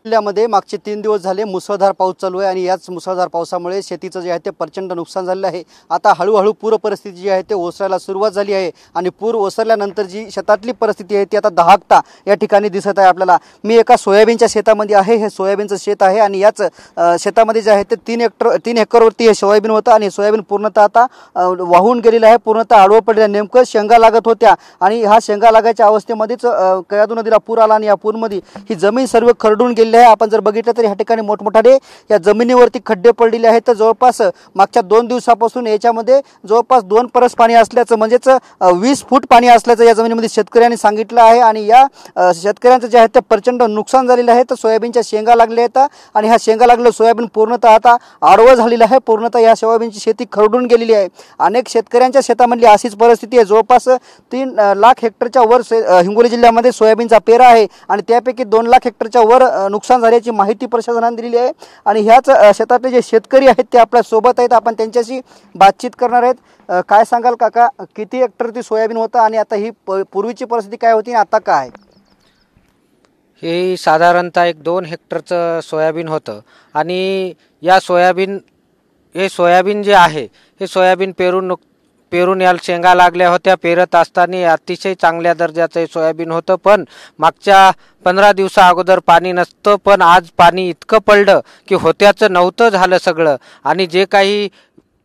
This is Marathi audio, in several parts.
जिल्ह्यामध्ये मागचे 3 दिवस झाले मुसळधार पाऊस चालू आहे आणि याच मुसळधार पावसामुळे शेतीचं जे आहे ते प्रचंड नुकसान झालेलं आहे। आता हळूहळू पूर परिस्थिती जी आहे ते ओसरायला सुरुवात झाली आहे आणि पूर ओसरल्यानंतर जी शेतातली परिस्थिती आहे ती आता दहाकता या ठिकाणी दिसत आहे आपल्याला। मी एका सोयाबीनच्या शेतामध्ये आहे। हे सोयाबीनचं शेत आहे आणि याच शेतामध्ये जे आहे ते 3 एकरवरती हे सोयाबीन होतं आणि सोयाबीन पूर्णतः आता वाहून गेलेलं आहे, पूर्णतः आडवं पडलेलं। नेमकं शेंगा लागत होत्या आणि हा शेंगा लागायच्या अवस्थेमध्येच कयाधू नदीला पूर आला आणि या पूरमध्ये ही जमीन सर्व खरडून गेली आहे। आपण जर बघितलं तर या ठिकाणी मोठमोठाले या जमिनीवरती खड्डे पडलेले आहेत। तर जवळपास मागच्या 2 दिवसापासून याच्यामध्ये जवळपास 2 परस पाणी असल्याचं म्हणजेच 20 फूट पाणी असल्याचं या जमिनीमध्ये शेतकऱ्यांनी सांगितलं आहे आणि या शेतकऱ्यांचं जे आहे ते प्रचंड नुकसान झालेलं आहे। तर सोयाबीनच्या शेंगा लागल्या आहेत आणि हा शेंगा लागलेलं सोयाबीन पूर्णतः आता आडवं झालेलं आहे, पूर्णतः या सोयाबीनची शेती खरडून गेलेली आहे। अनेक शेतकऱ्यांच्या शेतामधली अशीच परिस्थिती आहे। जवळपास 3 लाख हेक्टरच्या वर हिंगोली जिल्ह्यामध्ये सोयाबीनचा पेरा आहे आणि त्यापैकी 2 लाख हेक्टरच्या वर नुकसान झाल्याची माहिती प्रशासनाने दिलेली आहे आणि ह्याच शेतातले जे शेतकरी आहेत ते आपल्या सोबत आहेत। आपण त्यांच्याशी बातचीत करणार आहेत। काय सांगाल काका, किती हेक्टर ती सोयाबीन होतं आणि आता ही पूर्वीची परिस्थिती काय होती आणि आता काय? हे साधारणतः एक 2 हेक्टरचं सोयाबीन होतं आणि या सोयाबीन जे आहे हे सोयाबीन पेरून याला शेंगा लागल्या होत्या। पेरत असताना अतिशय चांगल्या दर्जाचं सोयाबीन होतं, पण मागच्या 15 दिवसा अगोदर पाणी नसतं, पण आज पाणी इतकं पडलं की होत्याचं नव्हतं झालं सगळं आणि जे काही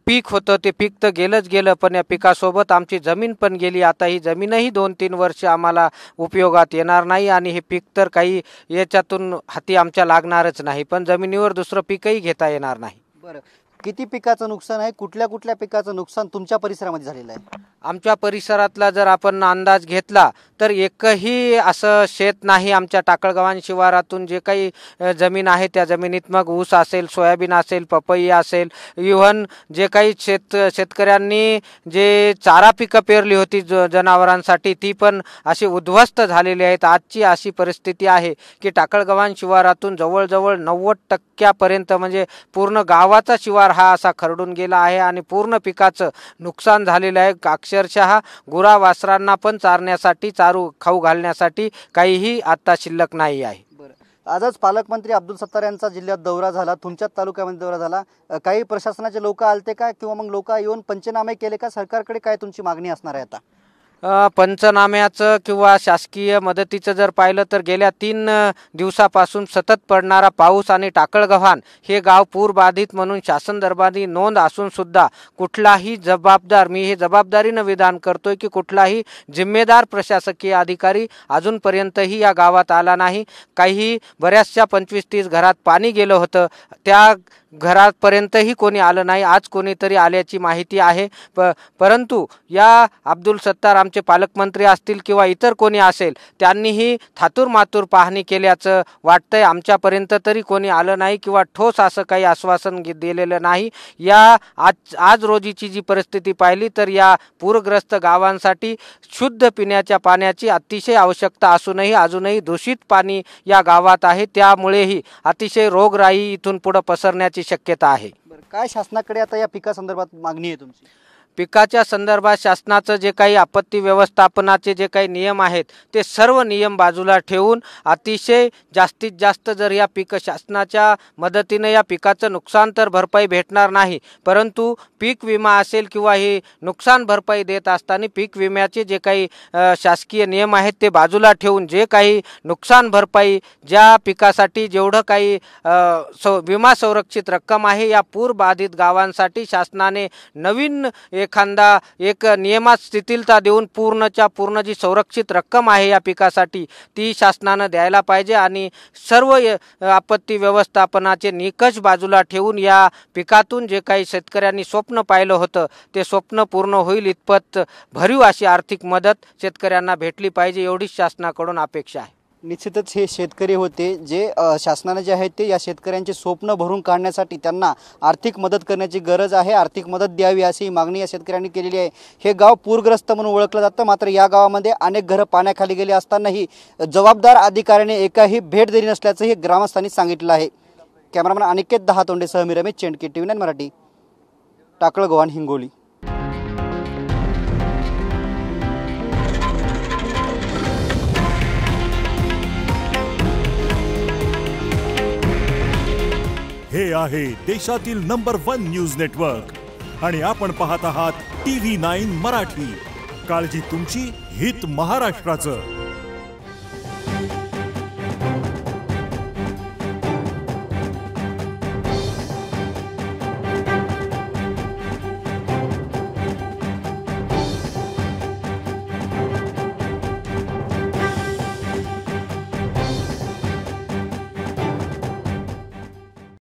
पीक होतं ते पीक तर गेलंच गेलं, पण या पिकासोबत आमची जमीन पण गेली। आता ही जमीनही 2-3 वर्ष आम्हाला उपयोगात येणार नाही आणि हे पीक तर काही याच्यातून हाती आमच्या लागणारच नाही, पण जमिनीवर दुसरं पीकही घेता येणार नाही। बरं, किती पिकाचं नुकसान आहे, कुठल्या पिकाचं नुकसान तुमच्या परिसरामध्ये झालेलं आहे? आमच्या परिसरातला जर आपण अंदाज घेतला तर एकही असं शेत नाही आमच्या टाकळगावान शिवारातून जे काही जमीन आहे त्या जमिनीत मग ऊस असेल, सोयाबीन असेल, पपई असेल, इव्हन जे काही शेतकऱ्यांनी जे चारा पिकं पेरली होती जनावरांसाठी ती पण अशी उद्ध्वस्त झालेली आहेत। आजची अशी परिस्थिती आहे की टाकळगावान शिवारातून जवळजवळ 90% म्हणजे पूर्ण गावाचा शिवार हा असा खरडून गेला आहे आणि पूर्ण पिकाचं नुकसान झालेलं आहे। अक्षरशः गुरावासरांना पण चारण्यासाठी, चारू खाऊ घालण्यासाठी काहीही आता शिल्लक नाही आहे। आजच पालकमंत्री अब्दुल सत्तार यांचा जिल्ह्यात दौरा झाला, तुमच्याच तालुक्यामध्ये दौरा झाला। काही प्रशासनाचे लोक आलते का किंवा मग लोक येऊन पंचनामे केले का? सरकारकडे काय तुमची मागणी असणार आहे आता? पंचनाम्याचं किंवा शासकीय मदतीचं जर पाहिलं तर गेल्या 3 दिवसापासून सतत पडणारा पाऊस आणि टाकळगव्हाण हे गाव पूरबाधित म्हणून शासन दरबारी नोंद असून सुद्धा कुठलाही जबाबदार, मी हे जबाबदारीनं विधान करतोय की कुठलाही जिम्मेदार प्रशासकीय अधिकारी अजूनपर्यंतही या गावात आला नाही। काही बऱ्याचशा 25-30 घरात पाणी गेलं होतं, त्या घरापर्यंतही कोणी आलं नाही। आज कोणीतरी आल्याची माहिती आहे, परंतु या अब्दुल सत्तार आमचे पालकमंत्री असतील किंवा इतर कोणी असेल त्यांनीही थातूरमातूर पाहणी केल्याचं वाटतंय। आमच्यापर्यंत तरी कोणी आलं नाही किंवा ठोस असं काही आश्वासन दिलेलं नाही। या आज रोजीची जी परिस्थिती पाहिली तर या पूरग्रस्त गावांसाठी शुद्ध पिण्याच्या पाण्याची अतिशय आवश्यकता असूनही अजूनही दूषित पाणी या गावात आहे, त्यामुळेही अतिशय रोगराई इथून पुढे पसरण्याची शक्यता आहे। काय शासनाकडे आता या पिकासंदर्भात मागणी आहे तुमची? पिकाच्या संदर्भात शासनाचं जे काही आपत्ती व्यवस्थापनाचे जे काही नियम आहेत ते सर्व नियम बाजूला ठेवून अतिशय जास्तीत जास्त जर या शासनाच्या मदतीने या पिकाचं नुकसान तर भरपाई भेटणार नाही, परंतु पीक विमा असेल किंवा हे नुकसान भरपाई देत असताना पीक विम्याचे जे काही शासकीय नियम आहेत ते बाजूला ठेवून जे काही नुकसान भरपाई ज्या पिकासाठी जेवढं काही विमा संरक्षित रक्कम आहे या पूरबाधित गावांसाठी शासनाने नवीन एखादा एक नियमात शिथिलता देऊन पूर्णच्या पूर्ण जी संरक्षित रक्कम आहे या पिकासाठी ती शासनाने द्यायला पाहिजे आणि सर्व आपत्ती व्यवस्थापनाचे निकष बाजूला ठेवून या पिकातून जे काही शेतकऱ्यांनी स्वप्न पाहिलं होतं ते स्वप्न पूर्ण होईल इतपत भरीव अशी आर्थिक मदत शेतकऱ्यांना भेटली पाहिजे, एवढीच शासनाकडून अपेक्षा आहे। निश्चितच हे शेतकरी होते जे शासनाने जे आहे ते या शेतकऱ्यांचे स्वप्न भरून काढण्यासाठी त्यांना आर्थिक मदत करण्याची गरज आहे, आर्थिक मदत द्यावी अशी मागणी या शेतकऱ्यांनी केलेली आहे। हे गाव पूरग्रस्त म्हणून ओळखलं जातं, मात्र या गावामध्ये अनेक घरं पाण्याखाली गेली असतानाही जबाबदार अधिकाऱ्याने एकही भेट दिली नसल्याचंही ग्रामस्थांनी सांगितलं आहे। कॅमेरामॅन अनिकेत दहातोंडेसह मी रमेश चेंडके, TV9 मराठी, टाकळगव्हाण, हिंगोली। हे आहे देशातील नंबर 1 न्यूज नेटवर्क आणि आपण पाहत आहात TV9 मराठी. काळजी तुमची, हित महाराष्ट्राचं.